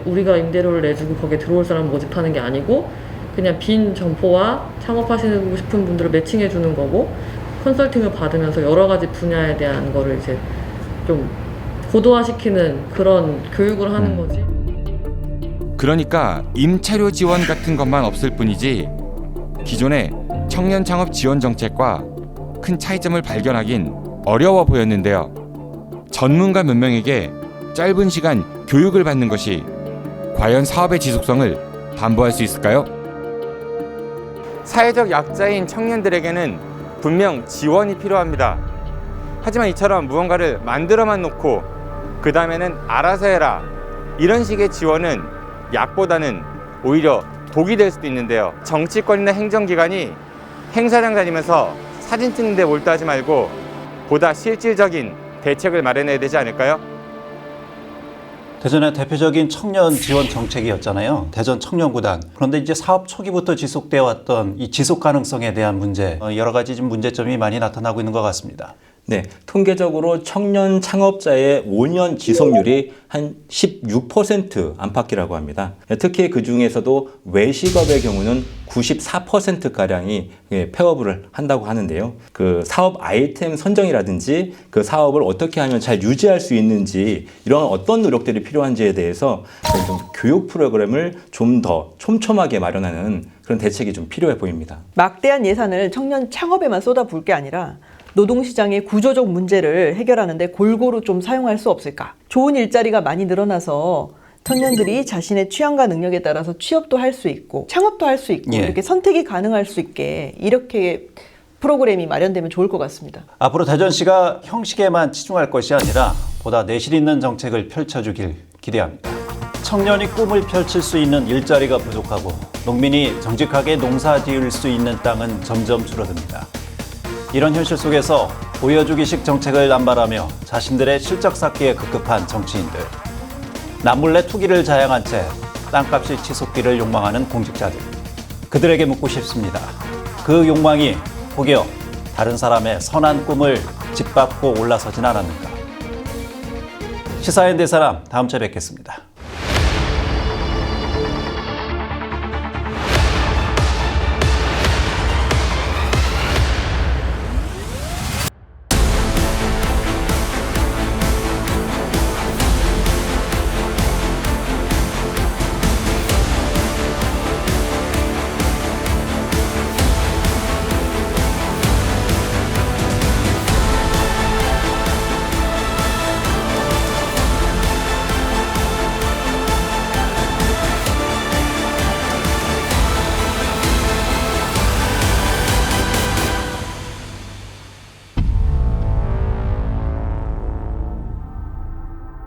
우리가 임대료를 내주고 거기에 들어올 사람 모집하는 게 아니고 그냥 빈 점포와 창업하시고 싶은 분들을 매칭해 주는 거고 컨설팅을 받으면서 여러 가지 분야에 대한 거를 이제 좀 고도화시키는 그런 교육을 하는 거지. 그러니까 임차료 지원 같은 것만 없을 뿐이지 기존의 청년 창업 지원 정책과 큰 차이점을 발견하긴 어려워 보였는데요. 전문가 몇 명에게 짧은 시간 교육을 받는 것이 과연 사업의 지속성을 담보할 수 있을까요? 사회적 약자인 청년들에게는 분명 지원이 필요합니다. 하지만 이처럼 무언가를 만들어만 놓고 그 다음에는 알아서 해라, 이런 식의 지원은 약보다는 오히려 독이 될 수도 있는데요. 정치권이나 행정기관이 행사장 다니면서 사진 찍는데 몰두하지 말고 보다 실질적인 대책을 마련해야 되지 않을까요? 대전의 대표적인 청년 지원 정책이었잖아요. 대전 청년구단. 그런데 이제 사업 초기부터 지속되어 왔던 이 지속 가능성에 대한 문제, 여러 가지 좀 문제점이 많이 나타나고 있는 것 같습니다. 네, 통계적으로 청년 창업자의 5년 지속률이 한 16% 안팎이라고 합니다. 특히 그 중에서도 외식업의 경우는 94%가량이 폐업을 한다고 하는데요. 그 사업 아이템 선정이라든지 그 사업을 어떻게 하면 잘 유지할 수 있는지 이런 어떤 노력들이 필요한지에 대해서 좀 교육 프로그램을 좀 더 촘촘하게 마련하는 그런 대책이 좀 필요해 보입니다. 막대한 예산을 청년 창업에만 쏟아부을 게 아니라 노동시장의 구조적 문제를 해결하는데 골고루 좀 사용할 수 없을까? 좋은 일자리가 많이 늘어나서 청년들이 자신의 취향과 능력에 따라서 취업도 할 수 있고 창업도 할 수 있고 이렇게 선택이 가능할 수 있게 이렇게 프로그램이 마련되면 좋을 것 같습니다. 앞으로 대전시가 형식에만 치중할 것이 아니라 보다 내실 있는 정책을 펼쳐주길 기대합니다. 청년이 꿈을 펼칠 수 있는 일자리가 부족하고 농민이 정직하게 농사 지을 수 있는 땅은 점점 줄어듭니다. 이런 현실 속에서 보여주기식 정책을 남발하며 자신들의 실적 쌓기에 급급한 정치인들, 남몰래 투기를 자양한 채 땅값이 치솟기를 욕망하는 공직자들, 그들에게 묻고 싶습니다. 그 욕망이 혹여 다른 사람의 선한 꿈을 짓밟고 올라서진 않았는가? 시사인 대사람, 다음 주에 뵙겠습니다.